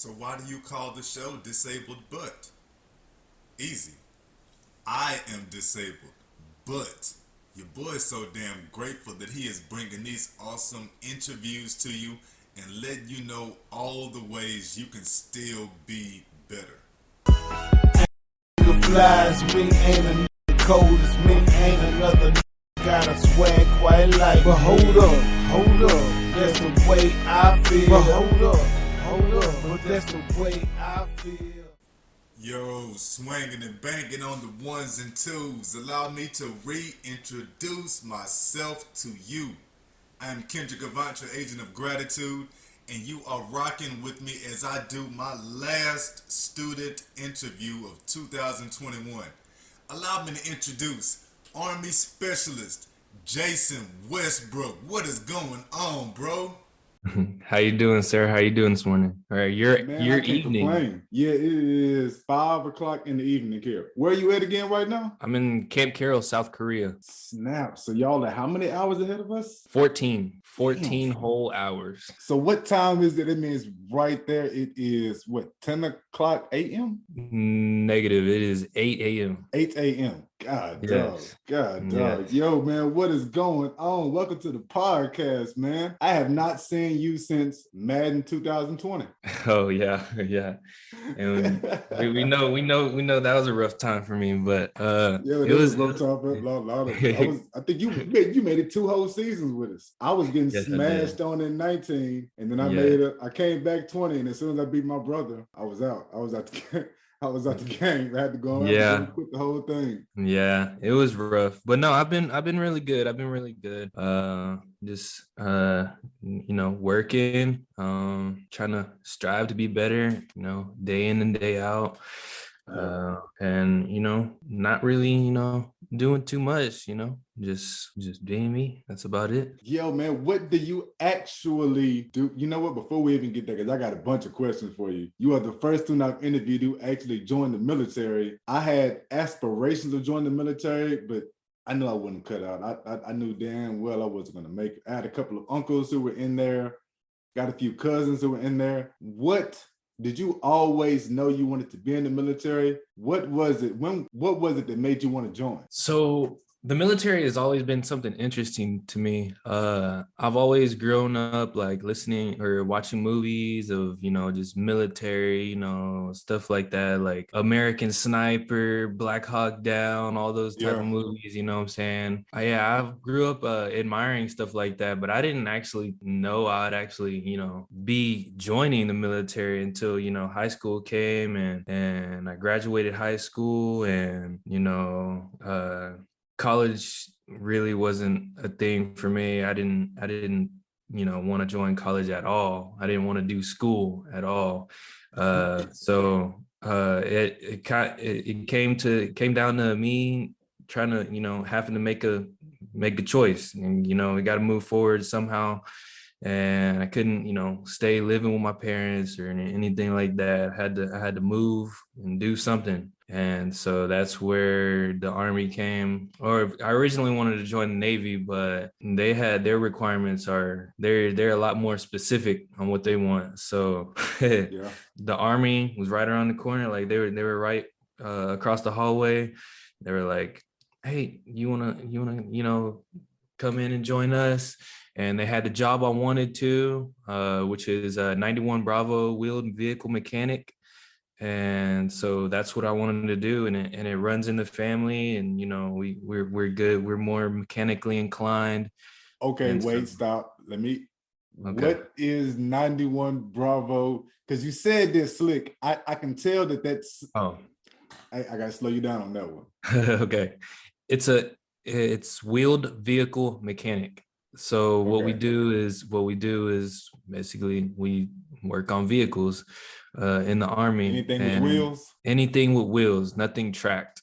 So why do you call the show Disabled But? Easy. I am disabled, but your boy is so damn grateful that he is bringing these awesome interviews to you and letting you know all the ways you can still be better. Nigga flies, me ain't a nigga cold as me, ain't another nigga got a swag quite like. But hold up, that's the way I feel. But hold up, but that's the way I feel. Yo, swinging and banging on the ones and twos. Allow me to reintroduce myself to you. I am Kendrick Avantra, Agent of Gratitude, and you are rocking with me as I do my last student interview of 2021. Allow me to introduce Army Specialist Jason Westbrook. What is going on, bro? How you doing, sir? How you doing this morning? All right, your evening. Complain. Yeah, it is 5 o'clock in the evening here. Where are you at again right now? I'm in Camp Carroll, South Korea. Snap. So y'all are how many hours ahead of us? 14 Damn. whole hours. So what time is it? It means right there it is what, 10 o'clock a.m.? Negative. It is 8 a.m. 8 a.m. God Yes. dog. Yes. Yo, man, what is going on? Welcome to the podcast, man. I have not seen you since Madden 2020. Oh yeah. And we know that was a rough time for me, but Yo, it was a rough time. I think you made it 2 whole seasons with us. I was getting smashed on in 19, and then I came back 20, and as soon as I beat my brother, I was out. I was out the game. I had to go on and quit the whole thing. Yeah, it was rough. But no, I've been really good. Just working, trying to strive to be better, day in and day out. And not really, doing too much, just being me. That's about it. Yo, man, what do you actually do? You know what? Before we even get there, because I got a bunch of questions for you. You are the first student I've interviewed who actually joined the military. I had aspirations of joining the military, but I knew I wouldn't cut out. I knew damn well I wasn't going to make it. I had a couple of uncles who were in there, got a few cousins who were in there. What did you always know you wanted to be in the military? What was it? What was it that made you want to join? So the military has always been something interesting to me. I've always grown up like listening or watching movies of, just military, stuff like that, like American Sniper, Black Hawk Down, all those type of movies, you know what I'm saying? I grew up admiring stuff like that, but I didn't actually know I'd actually, be joining the military until, high school came and I graduated high school and, college really wasn't a thing for me. I didn't want to join college at all. I didn't want to do school at all. So it came down to me trying to, having to make a choice, and, we got to move forward somehow. And I couldn't, stay living with my parents or anything like that. I had to move and do something. And so that's where the Army came. Or I originally wanted to join the Navy, but they had their requirements they're a lot more specific on what they want. So the Army was right around the corner. Like they were right across the hallway. They were like, "Hey, you wanna come in and join us?" And they had the job I wanted to, which is 91 Bravo wheeled vehicle mechanic. And so that's what I wanted to do. And it runs in the family, and, we're good. We're more mechanically inclined. Okay, and wait, stop. What is 91 Bravo? Because you said this slick. I can tell that's, I got to slow you down on that one. Okay. It's wheeled vehicle mechanic. So what we do is basically we work on vehicles in the Army. Anything with wheels? Anything with wheels, nothing tracked.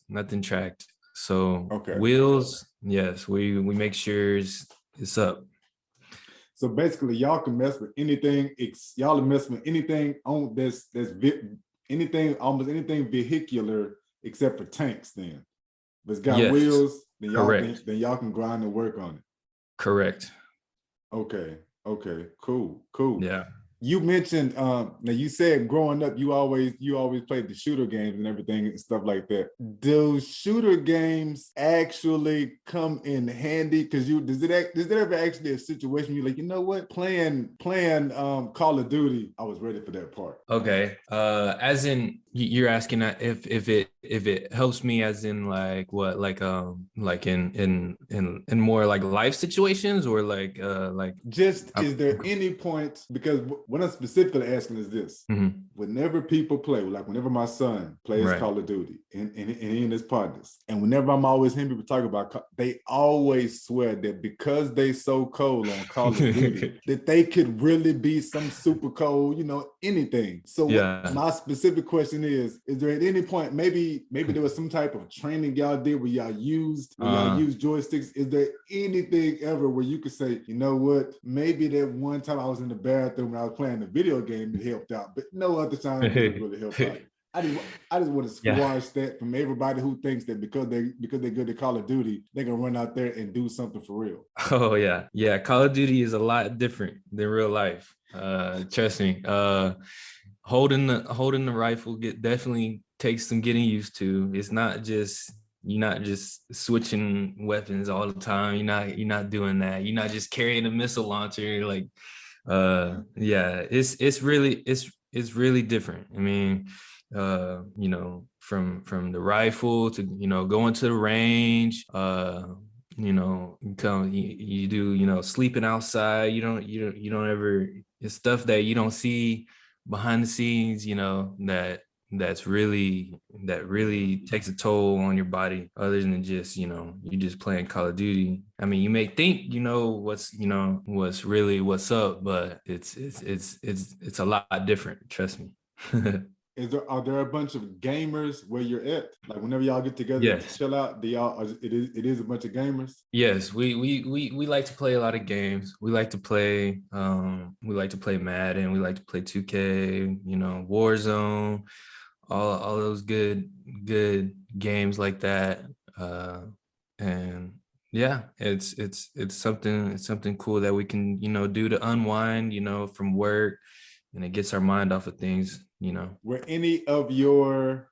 So wheels, yes, we make sure it's up. So basically y'all can mess with anything. Y'all can mess with anything on almost anything vehicular except for tanks then. If it's got wheels, then y'all can grind and work on it. Correct. Okay. Cool. Yeah. You mentioned now you said growing up you always played the shooter games and everything and stuff like that. Do shooter games actually come in handy? Because does it ever actually a situation you're like, you know what, playing Call of Duty, I was ready for that part. Okay. As in you're asking that if it helps me as in like what, like in more like life situations, or like Just is there any point, because what I'm specifically asking is this. Whenever people play, like whenever my son plays Right. Call of Duty and he and his partners, and whenever I'm always hearing people talk about, they always swear that because they so cold on Call of Duty, that they could really be some super cold, you know, anything. So Yeah. my specific question is there at any point, maybe there was some type of training y'all did where y'all used joysticks? Is there anything ever where you could say, you know what, maybe that one time I was in the bathroom when I was playing the video game, it helped out, but no other time it really helped out? I just want to squash that from everybody who thinks that because they're good at Call of Duty, they're gonna run out there and do something for real. Oh yeah. Call of Duty is a lot different than real life. Trust me. Holding the rifle definitely takes some getting used to. It's not just, you're not just switching weapons all the time. You're not doing that. You're not just carrying a missile launcher. Like, it's really different. I mean, you know, from the rifle to, you know, going to the range, you know, you do, you know, sleeping outside. You don't ever, it's stuff that you don't see behind the scenes, you know, that really takes a toll on your body, other than just, you know, you just playing Call of Duty. I mean, you may think, you know, what's really what's up, but it's a lot different. Trust me. Are there a bunch of gamers where you're at? Like whenever y'all get together to chill out, it is a bunch of gamers? Yes, we like to play a lot of games. We like to play Madden, we like to play 2K, you know, Warzone, all those good games like that. And yeah, it's something cool that we can, you know, do to unwind, you know, from work, and it gets our mind off of things, you know. Were any of your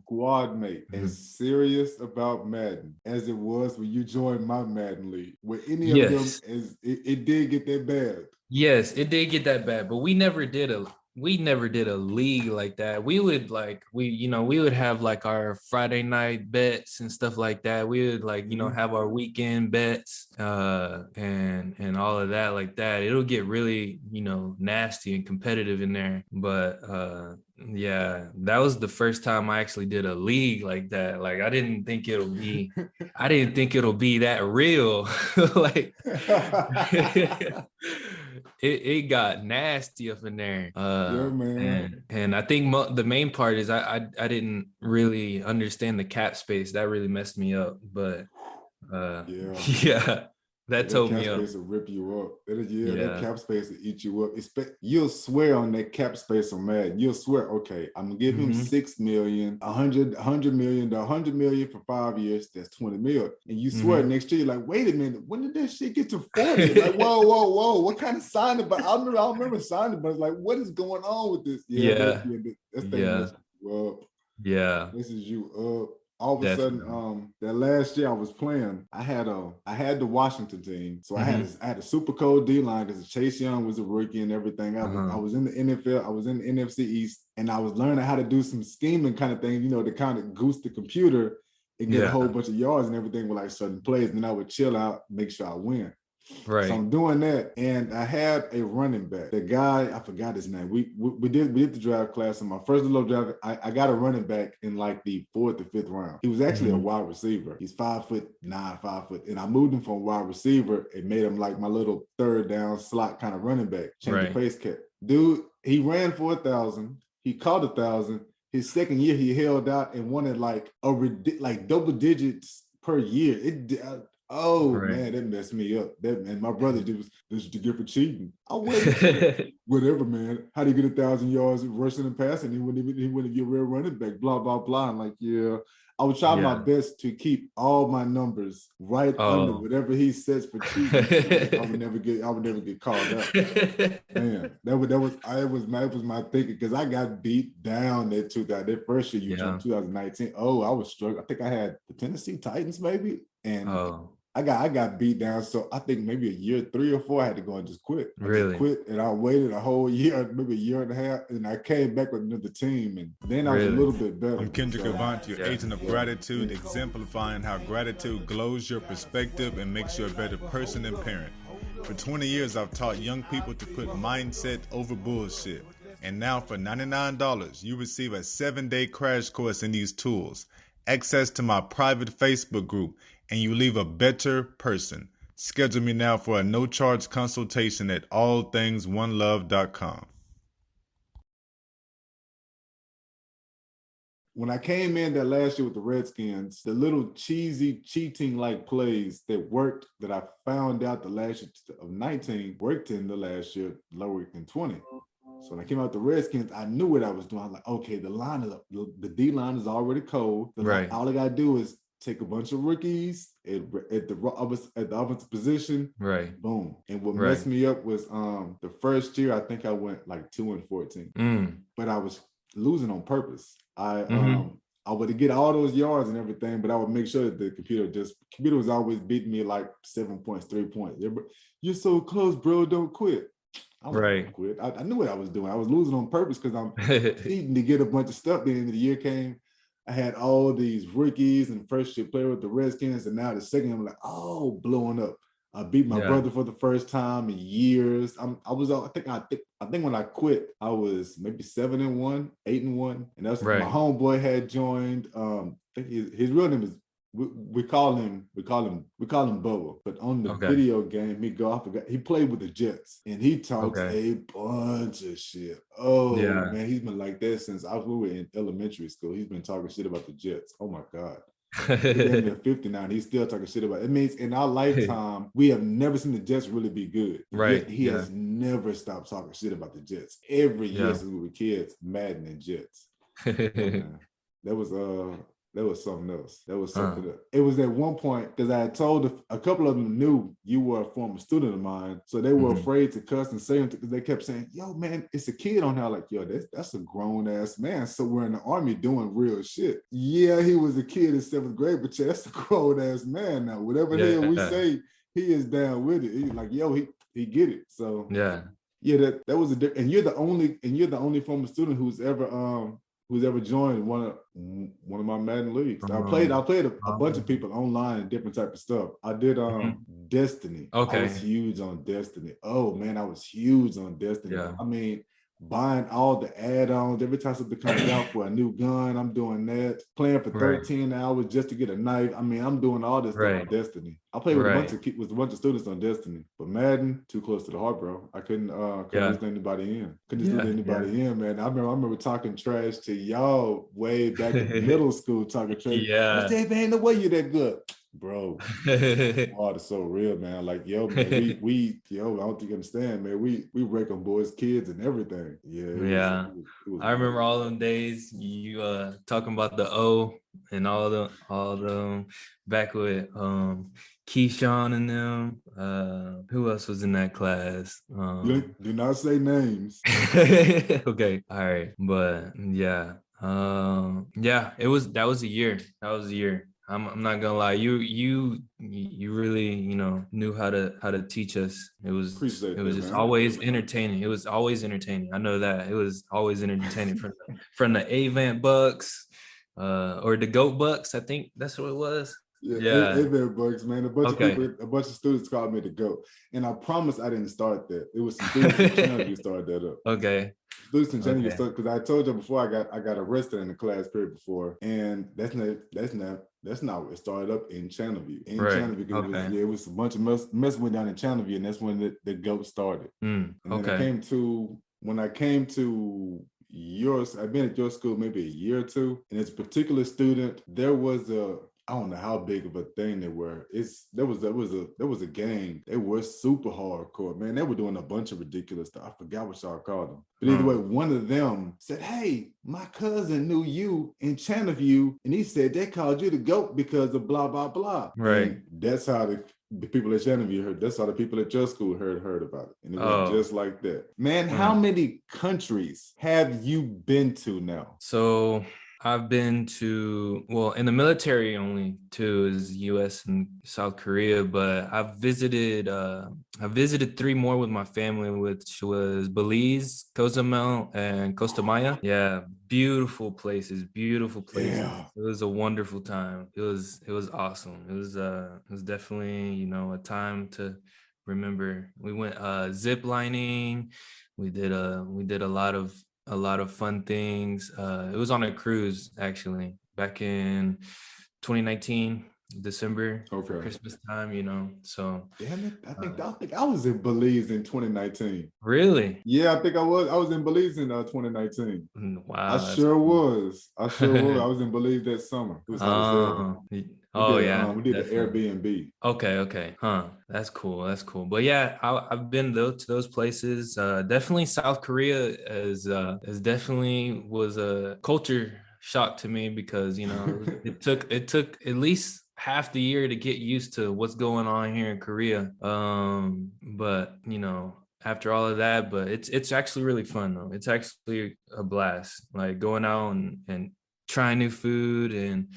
squad mate as serious about Madden as it was when you joined my Madden league? Were any of them, as it did get that bad? Yes, it did get that bad, but we never did a league like that. We would we would have like our Friday night bets and stuff like that. We would like, you know, have our weekend bets and all of that like that. It'll get really, you know, nasty and competitive in there. But yeah, that was the first time I actually did a league like that. Like I didn't think it'll be that real. Like it got nasty up in there. Yeah, man. And I think the main part is I didn't really understand the cap space. That really messed me up. But yeah, that told me up. Cap space will rip you up. That cap space will eat you up. You'll swear on that cap space on Madden. You'll swear, okay, I'm gonna give him 6 million, 100 million, 100 million for 5 years. That's 20 million. And you swear next year, you're like, wait a minute, when did that shit get to 40? Like, whoa, what kind of signing? But I remember signing, but it's like, what is going on with this? That's you up. Yeah, this is you up. All of a sudden, that last year I was playing, I had the Washington team. So I had a super cold D-line because Chase Young was a rookie and everything. I was in the NFL, I was in the NFC East, and I was learning how to do some scheming kind of thing, you know, to kind of goose the computer and get a whole bunch of yards and everything with like certain plays. And then I would chill out, make sure I win. Right. So I'm doing that, and I had a running back. The guy, I forgot his name. We did the draft class. In my first little draft, I got a running back in like the 4th or 5th round. He was actually a wide receiver. He's 5'9", 5 foot, and I moved him from wide receiver and made him like my little third down slot kind of running back. Changed the pace cap. Dude, he ran for 1,000. He caught 1,000. His second year, he held out and wanted like double digits per year. Man, that messed me up. And my brother this is to get for cheating. I wouldn't. Whatever, man. How do you get 1,000 yards rushing and passing? He wouldn't be a real running back. Blah blah blah. I'm like, yeah. I would try my Yeah. best to keep all my numbers right under Oh. whatever he sets for cheating. I would never get called out. Man, that was my thinking, because I got beat down that first year you joined, 2019. Oh, I was struggling. I think I had the Tennessee Titans maybe, and I got beat down. So I think maybe a year 3 or 4 I had to go and just quit. I just quit, and I waited a whole year, maybe a year and a half, and I came back with another team, and then I was a little bit better. I'm Kendrick Avant, your agent of gratitude, exemplifying how gratitude glows your perspective and makes you a better person and parent. For 20 years, I've taught young people to put mindset over bullshit. And now for $99, you receive a 7-day crash course in these tools, access to my private Facebook group, and you leave a better person. Schedule me now for a no-charge consultation at allthingsonelove.com. When I came in that last year with the Redskins, the little cheesy cheating-like plays that worked, that I found out the last year of 19 worked in the last year lower than 20. So when I came out the Redskins, I knew what I was doing. I'm like, okay, the D line is already cold. All I gotta do is take a bunch of rookies at the offensive position. Right. Boom. And what messed me up was the first year, I think I went like 2-14. But I was losing on purpose. I would get all those yards and everything, but I would make sure that the computer was always beating me like 7 points, 3 points. You're so close, bro. Don't quit. I was like, quit. I knew what I was doing. I was losing on purpose because I'm needing to get a bunch of stuff. The end of the year came. I had all these rookies and first year player with the Redskins, and now the second, I'm like, oh, blowing up. I beat my brother for the first time in years. I think when I quit, I was maybe 7-1, 8-1, and that's when my homeboy had joined. I think his real name is we call him Bubba, but on the video game he played with the Jets, and he talks a bunch of shit. Oh man, he's been like that since we were in elementary school. He's been talking shit about the Jets. Oh my God. He's 59. He's still talking shit about it. It means in our lifetime, we have never seen the Jets really be good. Right. He has never stopped talking shit about the Jets. Every year since we were kids, Madden and Jets. That was something else. That was something else. It was at one point, because I had told a couple of them knew you were a former student of mine, so they were afraid to cuss and say anything, because they kept saying, yo, man, it's a kid on here. Like, yo, that's a grown-ass man. So we're in the Army doing real shit. Yeah, he was a kid in 7th grade, but yeah, that's a grown-ass man now. Whatever the hell we say, he is down with it. He's like, yo, he get it. So yeah, that was and you're the only former student who's ever joined one of my Madden leagues. I played a bunch of people online and different type of stuff. I did Destiny. I was huge on Destiny. Oh man, I was huge on Destiny. I mean, buying all the add-ons every time something comes out for a new gun. I'm doing that. Playing for 13 hours just to get a knife. I mean, I'm doing all this stuff on Destiny. I played with a bunch of students on Destiny, but Madden too close to the heart, bro. I couldn't let anybody in. Man. I remember talking trash to y'all way back in middle school, talking trash. Dave, ain't no way you're that good. Bro, oh, it's so real, man. Like, yo, man, I don't think you understand, man. We wreck on boys, kids, and everything. It was I remember all them days. You talking about the O and all the back with Keyshawn and them. Who else was in that class? Do not say names. Okay, all right, but that was a year. I'm not gonna lie. You really, knew how to teach us. It was just always entertaining. It was always entertaining. I know that it was always entertaining from the Avant Bucks, or the Goat Bucks. I think that's what it was. Avant Bucks, man. A bunch of students called me the Goat, and I promise I didn't start that. It was some students in Channel View started that up. Okay. Students in Channel View started, because I told you before I got arrested in the class period before, and that's not what it started up in Channel View. Channel View, it was a bunch of mess went down in Channel View, and that's when the Goat started. And then when I came to yours, I've been at your school maybe a year or two, and as a particular student, there was I don't know how big of a thing they were. There was a game. They were super hardcore, man. They were doing a bunch of ridiculous stuff. I forgot what y'all called them. But either way, one of them said, "Hey, my cousin knew you in Channelview, and he said they called you the GOAT because of blah blah blah." Right. And that's how the people at Channelview heard. That's how the people at your school heard about it, and it went just like that. Man, how many countries have you been to now? So I've been to, well, in the military only two is US and South Korea, but I visited 3 more with my family, which was Belize, Cozumel, and Costa Maya. Yeah, beautiful places. Yeah. It was a wonderful time. It was awesome. It was definitely, you know, a time to remember. We went zip lining. We did a lot of fun things. It was on a cruise actually back in 2019, December, Christmas time, you know. So damn it, I think I was in Belize in 2019. Really? Yeah, I think I was. I was in Belize in 2019. Wow. I sure was. I was in Belize that summer. It was hot as hell. We did the Airbnb. Okay. That's cool. But yeah, I've been to those places. Definitely South Korea is definitely was a culture shock to me because, you know, it took at least half the year to get used to what's going on here in Korea. But you know, after all of that, but it's actually really fun though. It's actually a blast, like going out and trying new food and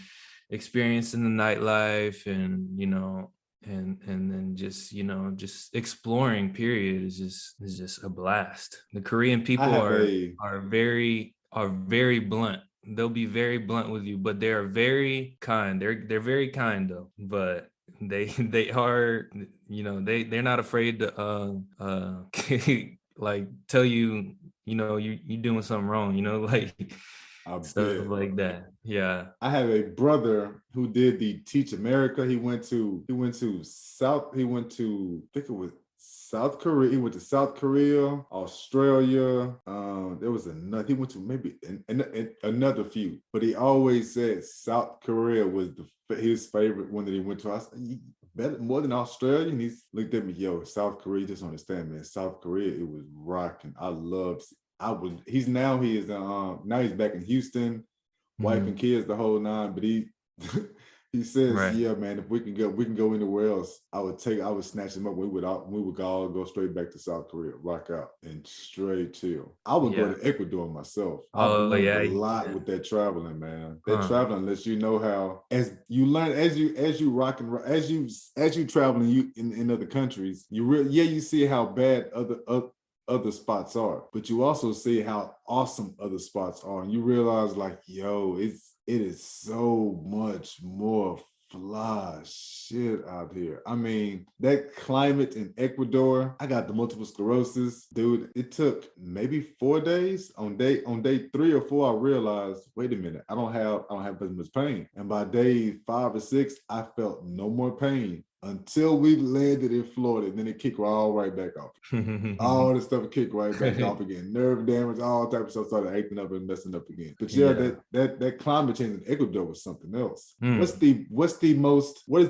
experiencing the nightlife, and you know, and then just, you know, just exploring period is just a blast. The Korean people are very blunt. They'll be very blunt with you, but they're very kind. They're very kind though, but they are, you know, they're not afraid to like tell you, you know, you doing something wrong, you know, like stuff like that. Yeah. I have a brother who did the Teach America. He went to South Korea. He went to South Korea, Australia. There was another. He went to maybe another few, but he always said South Korea was his favorite one that he went to. I said, better more than Australia. And he's looked at me, yo, South Korea. Just understand, man. South Korea, it was rocking. He's now he's back in Houston, wife and kids, the whole nine. But he he says, yeah, man, if we can go anywhere else, I would snatch him up. We would all go straight back to South Korea, rock out and straight chill. I would go to Ecuador myself. I've learned a lot with that traveling, man. That traveling lets you know how, as you traveling in other countries, you see how bad other spots are, but you also see how awesome other spots are, and you realize, like, yo, it is so much more fly shit out here. I mean, that climate in Ecuador, I got the multiple sclerosis, dude. It took maybe 4 days. On day 3 or 4, I realized, wait a minute, I don't have as much pain. And by day 5 or 6, I felt no more pain until we landed in Florida. And then it kicked all right back off. All the stuff kicked right back off again. Nerve damage, all type of stuff started acting up and messing up again. But that climate change in Ecuador was something else. What is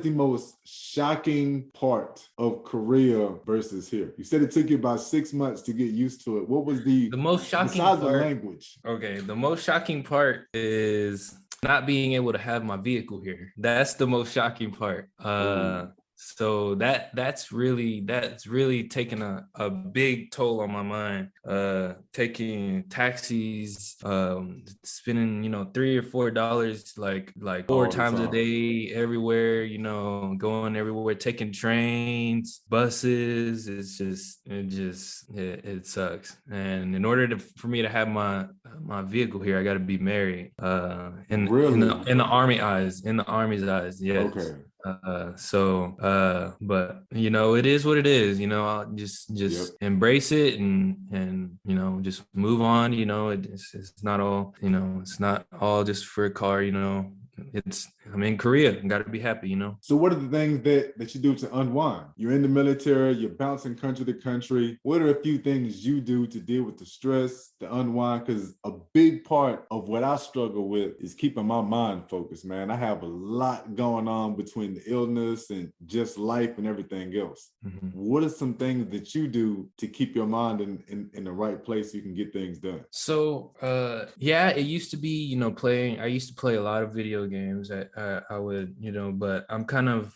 the most shocking part of Korea versus here? You said it took you about 6 months to get used to it. What was the most shocking part? Besides the language. Okay, the most shocking part is not being able to have my vehicle here. That's the most shocking part. So that's really taken a big toll on my mind. Taking taxis, spending, you know, $3 or $4 like 4 times a day everywhere, you know, going everywhere, taking trains, buses. It sucks. And in order for me to have my vehicle here, I got to be married. In the Army's eyes, yes. Okay. But you know, it is what it is, you know. I'll just embrace it and you know, just move on. You know, it's not all, you know, it's not all just for a car, you know. It's I'm in Korea. Got to be happy, you know. So what are the things that you do to unwind? You're in the military, you're bouncing country to country. What are a few things you do to deal with the stress, to unwind? Because a big part of what I struggle with is keeping my mind focused, man. I have a lot going on between the illness and just life and everything else. Mm-hmm. What are some things that you do to keep your mind in the right place so you can get things done? So yeah, it used to be, you know, playing. I used to play a lot of video games. I would, you know, but I'm kind of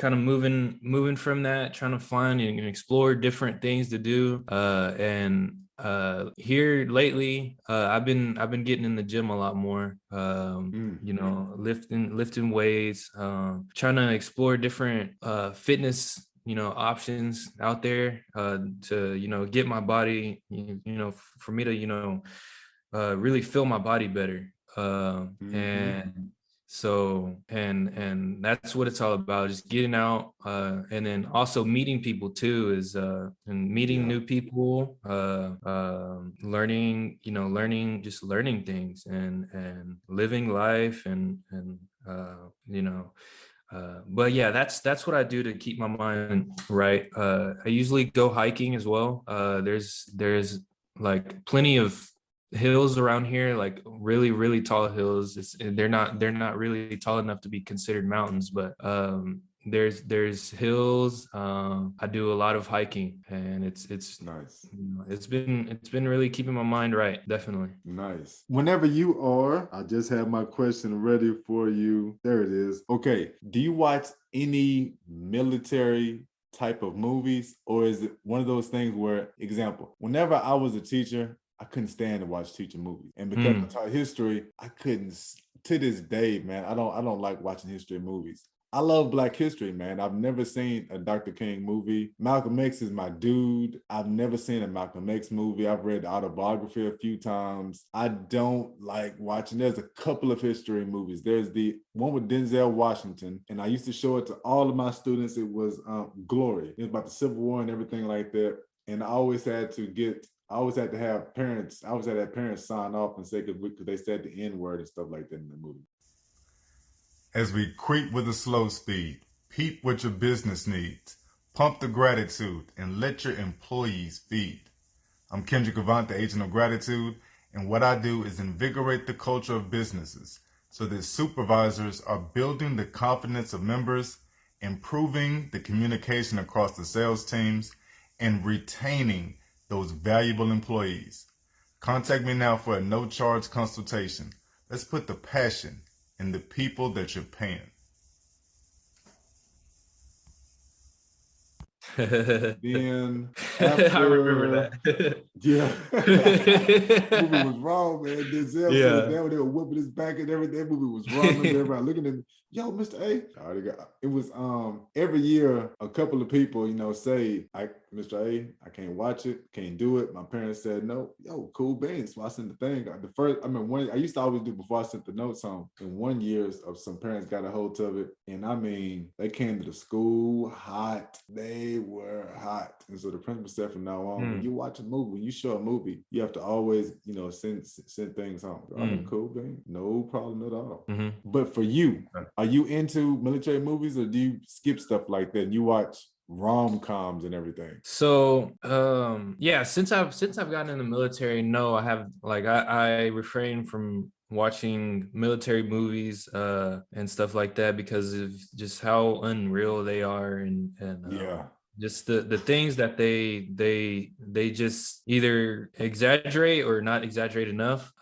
moving from that, trying to find and explore different things to do. And here lately, I've been getting in the gym a lot more. You know, lifting weights, trying to explore different fitness, you know, options out there to, you know, get my body, you know, for me to, you know, really feel my body better. And so and that's what it's all about, just getting out, and then also meeting people too, is and meeting new people, learning, you know, learning things and living life and you know. But yeah, that's what I do to keep my mind right. I usually go hiking as well. There's like plenty of hills around here, like really tall hills. They're not really tall enough to be considered mountains, but there's hills. I do a lot of hiking, and it's Nice. You know, it's been really keeping my mind right, definitely. Nice. Whenever you are, I just have my question ready for you. There it is. Okay. Do you watch any military type of movies, or is it one of those things where, example, whenever I was a teacher, I couldn't stand to watch teacher movies, and because I taught history, I couldn't. To this day, man, I don't like watching history movies. I love Black history, man. I've never seen a Dr. King movie. Malcolm X is my dude. I've never seen a Malcolm X movie. I've read the autobiography a few times. I don't like watching. There's a couple of history movies. There's the one with Denzel Washington, and I used to show it to all of my students. It was Glory. It was about the Civil War and everything like that. And I always had to have parents. I always had to have parents sign off and say, because they said the N word and stuff like that in the movie. As we creep with a slow speed, peep what your business needs, pump the gratitude, and let your employees feed. I'm Kendrick Avant, the agent of gratitude, and what I do is invigorate the culture of businesses so that supervisors are building the confidence of members, improving the communication across the sales teams, and retaining those valuable employees. Contact me now for a no-charge consultation. Let's put the passion in the people that you're paying. Then after, I remember that. Yeah. That movie was wrong, man. Denzel Yeah. down there whooping his back and everything. That movie was wrong. Everybody looking at me, yo, Mr. A. I already got it. Was every year a couple of people, you know, say, Mr. A, I can't watch it, can't do it. My parents said no. Yo, cool beans. So I sent the thing. I used to always do before I sent the notes home. And 1 year of some parents got a hold of it. And I mean, they came to the school hot. They were hot. And so the principal said from now on, when you watch a movie, when you show a movie, you have to always, you know, send things home. I mean, cool beans. No problem at all. But for you, are you into military movies, or do you skip stuff like that and you watch rom-coms and everything? So yeah, since I've gotten in the military, no, I have, like, I refrain from watching military movies and stuff like that because of just how unreal they are, and just the things that they just either exaggerate or not exaggerate enough.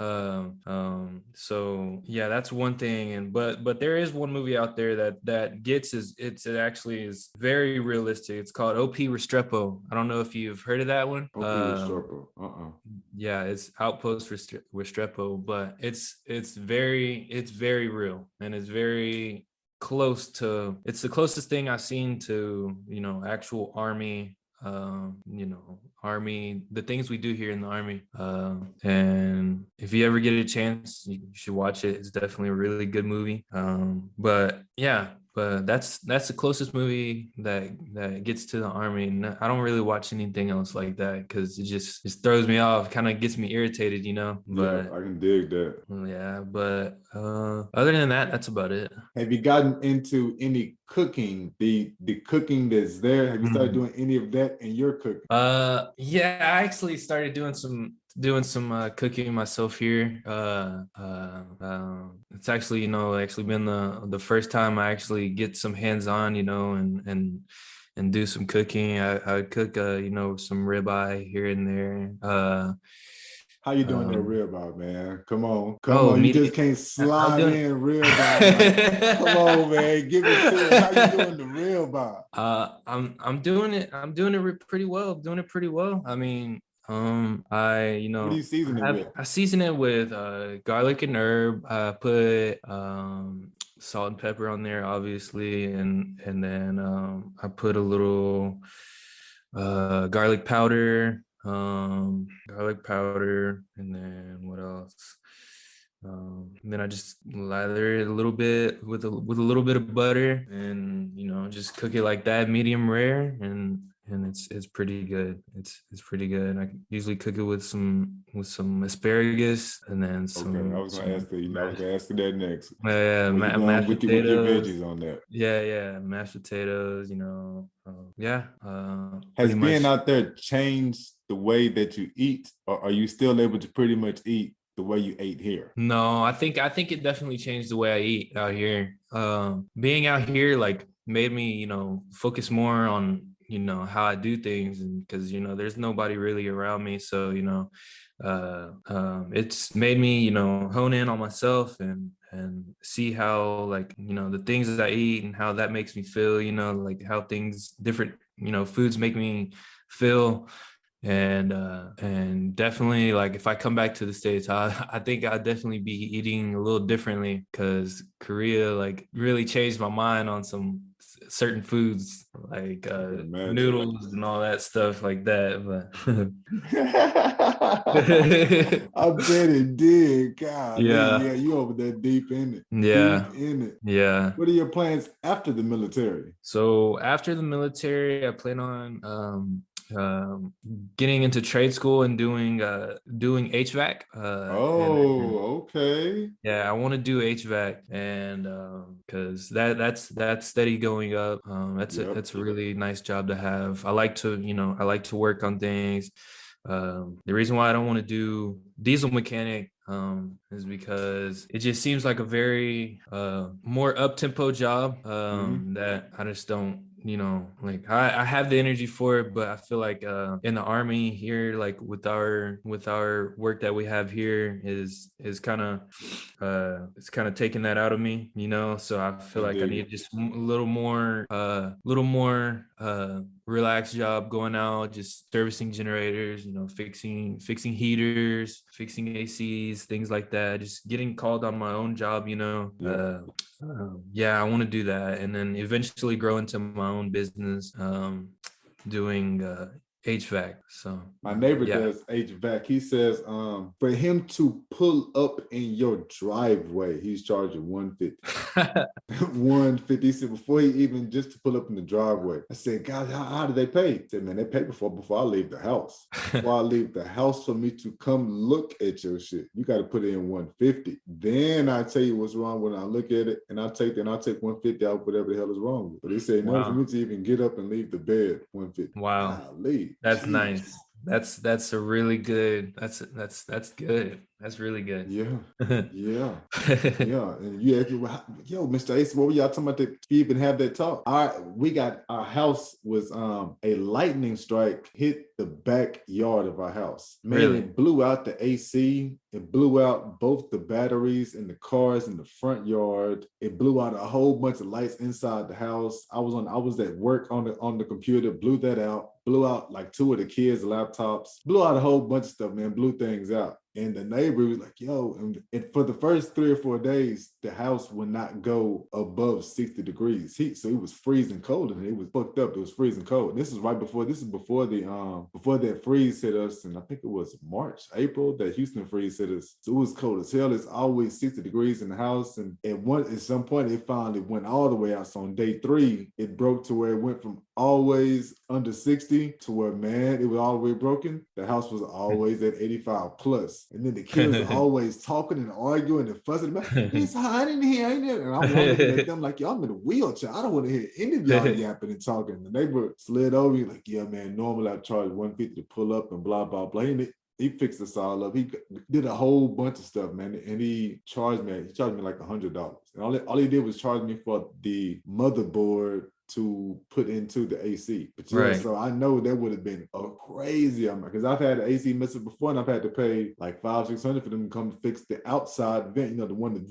So yeah, that's one thing. But there is one movie out there that gets it actually is very realistic. It's called OP Restrepo. I don't know if you've heard of that one. OP Restrepo. Yeah, it's Outpost Restrepo, but it's very real, and it's very close to, it's the closest thing I've seen to, you know, actual army, you know, army, the things we do here in the army. And if you ever get a chance, you should watch it. It's definitely a really good movie. But yeah, but that's the closest movie that gets to the army. And I don't really watch anything else like that because it just throws me off, kind of gets me irritated, you know. Yeah, But I can dig that. yeah, but other than that, that's about it. Have you gotten into any cooking? The cooking that's there. Have you started doing any of that in your cooking? Yeah, I actually started doing some cooking myself here. It's actually, you know, actually been the first time I actually get some hands-on, you know, and do some cooking. I cook you know, some ribeye here and there. How you doing that ribeye, man? Come on. Oh, You just medium. can't I'm slide doing. in ribeye. Like, come on, man. Give it to us. How you doing the ribeye? I'm doing it. I'm doing it pretty well. I'm doing it pretty well. I mean, I, you What do know, you season it with? I season it with garlic and herb. I put salt and pepper on there, obviously, and then I put a little garlic powder, and then what else? And then I just lather it a little bit with a little bit of butter, and you know, just cook it like that, medium rare, and it's pretty good. It's pretty good. I usually cook it with some asparagus, and then Okay, I was gonna ask you. You know, I was gonna ask you that next. Where you going mashed with your potatoes. veggies on that? Yeah, mashed potatoes. You know, yeah, Has pretty being much. out there changed the way that you eat, or are you still able to pretty much eat the way you ate here? No, I think it definitely changed the way I eat out here. Being out here like made me, you know, focus more on, you know, how I do things, and because, you know, there's nobody really around me, so, you know, it's made me, you know, hone in on myself and see how, like, you know, the things that I eat and how that makes me feel, you know, like how things different, you know, foods make me feel. And definitely, like, if I come back to the States, I think I'd definitely be eating a little differently, because Korea like really changed my mind on some certain foods, like I can imagine. noodles and all that stuff like that. But I bet it did. Golly, yeah, yeah, you over there deep in it. yeah, Deep in it. yeah. What are your plans after the military? So after the military, I plan on getting into trade school and doing HVAC. And Oh, okay. yeah, I want to do HVAC, and because that's steady going up. Yep. That's a really nice job to have. I like to, you know, I like to work on things. The reason why I don't want to do diesel mechanic is because it just seems like a very more up tempo job that I just don't, you know, like I have the energy for it, but I feel like in the army here, like with our work that we have here is kind of it's kind of taking that out of me, you know. So I feel I like I dig need it. just a little more relaxed job, going out, just servicing generators, you know, fixing heaters, fixing ACs, things like that, just getting called on my own job, you know. Yeah. Yeah, I want to do that, and then eventually grow into my own business, doing HVAC. So My neighbor yeah. does HVAC. He says, for him to pull up in your driveway, he's charging 150. 150. He said before he even just to pull up in the driveway. I said, God, how do they pay? He said, man, they pay before I leave the house. Before I leave the house, for me to come look at your shit, you got to put in 150. Then I tell you what's wrong when I look at it, and I'll take 150 out, whatever the hell is wrong with it. But he said, in order for Wow. me to even get up and leave the bed, 150. Wow. Golly, That's jeez. nice. That's a really good. That's good. That's really good. Yeah, yeah, yeah. And you asked me, yo, Mr. Ace, what were y'all talking about to even have that talk? Our house was a lightning strike hit the backyard of our house. Man, Really? it blew out the AC. It blew out both the batteries in the cars in the front yard. It blew out a whole bunch of lights inside the house. I was at work on the computer, blew that out, blew out like two of the kids' laptops, blew out a whole bunch of stuff, man, blew things out. And the neighbor was like, yo, and for the first 3 or 4 days, the house would not go above 60 degrees heat. So it was freezing cold and it was fucked up. It was freezing cold. And this is before that freeze hit us. And I think it was March, April, that Houston freeze hit us. So it was cold as hell. It's always 60 degrees in the house. And at some point, it finally went all the way out. So on day 3, it broke to where it went from always under 60 to where, man, it was all the way broken. The house was always at 85 plus. And then the kids are always talking and arguing and fussing about, it's hot in here, ain't it? And I'm looking at them like, yo, I'm in a wheelchair. I don't want to hear any of y'all yapping and talking. The neighbor slid over me like, yeah, man, normally I charge $150 to pull up and blah, blah, blah. He fixed us all up. He did a whole bunch of stuff, man. And he charged me like $100. And all he did was charge me for the motherboard to put into the AC. But yeah, right. So I know that would have been a crazy amount because I've had the AC missing before and I've had to pay like $500-600 for them to come fix the outside vent, you know, the one that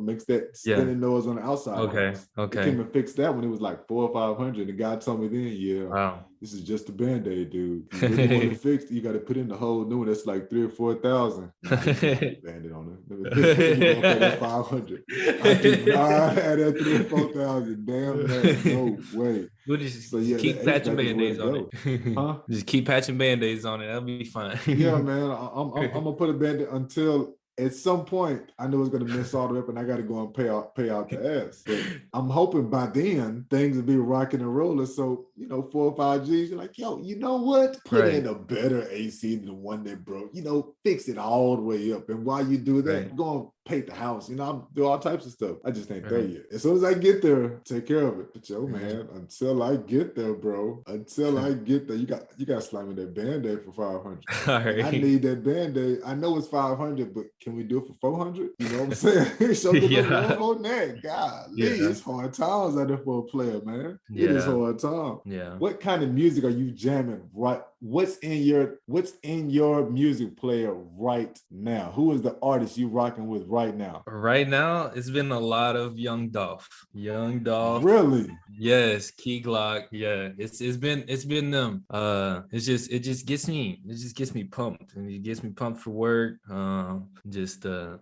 makes that spinning noise on the outside. Okay. They came and fixed that when it was like $400 or $500. The guy told me then, yeah, wow, this is just a Band-Aid, dude. You really want to fix it, you got to put in the whole new one. That's like $3,000 or $4,000. Band-Aid on it. You're gonna pay that $500. I did not have that $3,000 or $4,000. Damn that. No way. We'll just keep patching Band-Aids on it. Huh? Just keep patching Band-Aids on it. That'll be fine. Yeah, man. I'm gonna put a Band-Aid until at some point I know it's gonna mess all the way up and I gotta go and pay out the ass. But I'm hoping by then things will be rocking and rolling. So, you know, 4 or 5 G's, you're like, yo, you know what? Put in a better AC than the one that broke. You know, fix it all the way up. And while you do that, go and paint the house. You know, I'll do all types of stuff. I just ain't there yet. As soon as I get there, take care of it. But yo, man, until I get there, bro, you got to slime me that Band-Aid for $500. All right. I need that Band-Aid. I know it's $500, but can we do it for $400? You know what I'm saying? So on that. God, it's hard times out there for a player, man. It is hard time. Yeah. What kind of music are you jamming right? What's in your music player right now? Who is the artist you rocking with right now? Right now, it's been a lot of Young Dolph. Really? Yes, Key Glock. Yeah, it's been them. It just gets me pumped, and it gets me pumped for work. Just the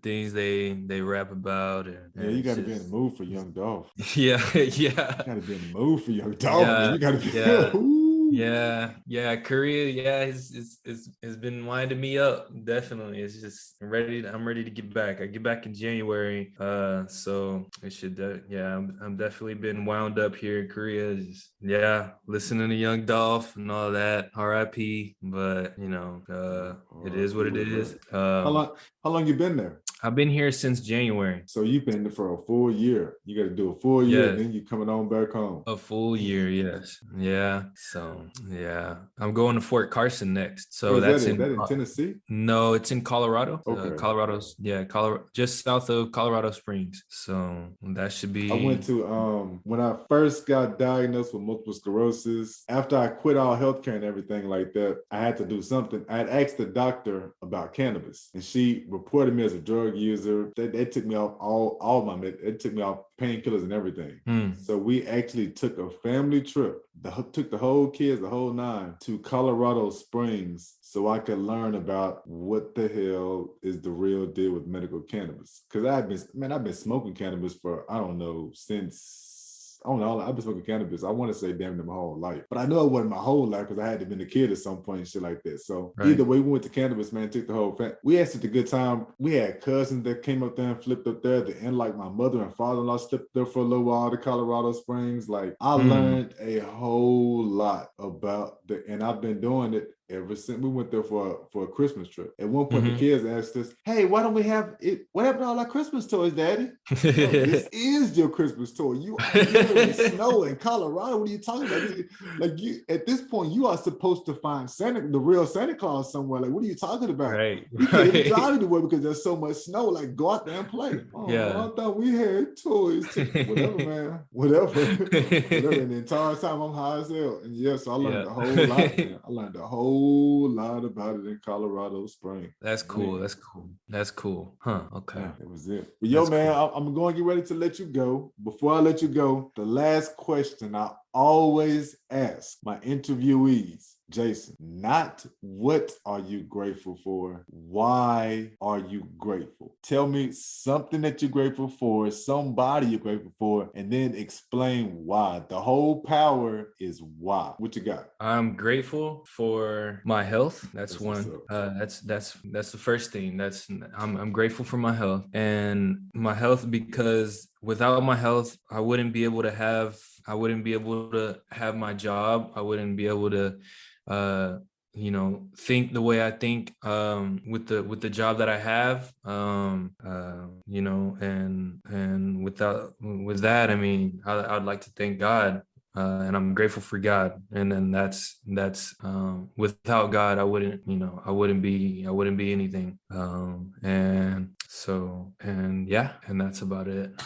things they rap about. And you got to be in the mood for Young Dolph. Yeah. You got to be in the mood for Young Dolph. Yeah, you got to be. Yeah. Korea, it's been winding me up. Definitely, it's just I'm ready to get back. I get back in January, so it should. I'm definitely been wound up here in Korea. Just, listening to Young Dolph and all that. R.I.P. But you know, it is what it is. How long you been there? I've been here since January. So you've been there for a full year. You got to do a full year, and then you're coming on back home. A full year, yes. Yeah. So, I'm going to Fort Carson next. So is that in Tennessee? No, it's in Colorado. Okay. Colorado's, Colorado, just south of Colorado Springs. So that should be. I went to, when I first got diagnosed with multiple sclerosis, after I quit all healthcare and everything like that, I had to do something. I had asked the doctor about cannabis, and she reported me as a drug user. They took me off all my meds. It took me off painkillers and everything. So we actually took a family trip. Took the whole kids, the whole 9, to Colorado Springs so I could learn about what the hell is the real deal with medical cannabis. Because I've been smoking cannabis for, I don't know, I've been smoking cannabis, I want to say damn near my whole life. But I know it wasn't my whole life because I had to been a kid at some point and shit like that. So either way, we went to cannabis, man, took the whole family. We had such a good time. We had cousins that came up there and flipped up there. The end, like my mother and father-in-law slipped there for a little while to Colorado Springs. Like I learned a whole lot about and I've been doing it ever since. We went there for a Christmas trip. At one point, the kids asked us, "Hey, why don't we have it? What happened to all our Christmas toys, Daddy?" This is your Christmas toy. You are in snow in Colorado. What are you talking about? Like you, at this point, you are supposed to find the real Santa Claus somewhere. Like, what are you talking about? Right. You can't even drive anywhere because there's so much snow. Like, go out there and play. I thought we had toys. Whatever, man. Whatever. And the entire time I'm high as hell. And so I learned a whole lot, man. I learned a whole lot about it in Colorado Springs. That's cool. That's cool. Huh. Okay. That was it. But yo, man, cool. I'm going to get ready to let you go. Before I let you go, the last question I always ask my interviewees: Jason, not what are you grateful for? Why are you grateful? Tell me something that you're grateful for, somebody you're grateful for, and then explain why. The whole power is why. What you got? I'm grateful for my health. That's what's one. up. That's the first thing. I'm grateful for my health, and my health because without my health, I wouldn't be able to have my job. I wouldn't be able to think the way I think with the job that I have. And with that, I mean, I'd like to thank God. And I'm grateful for God, and then that's without God, I wouldn't be anything. And that's about it.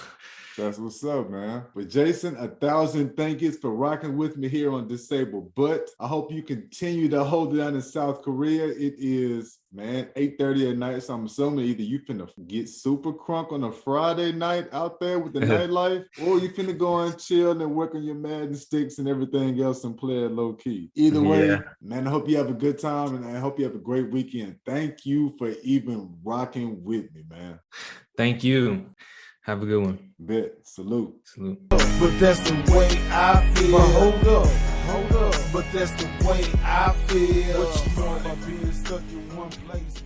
That's what's up, man. But Jason, 1,000 thank yous for rocking with me here on Disabled. But I hope you continue to hold it down in South Korea. It is, man, 8:30 at night. So I'm assuming either you finna get super crunk on a Friday night out there with the nightlife, or you finna go and chill and work on your Madden sticks and everything else and play it low key. Either way, man, I hope you have a good time and I hope you have a great weekend. Thank you for even rocking with me, man. Thank you. Have a good one. Bet. Salute. But that's the way I feel. But hold up. But that's the way I feel. What you know about being stuck in one place?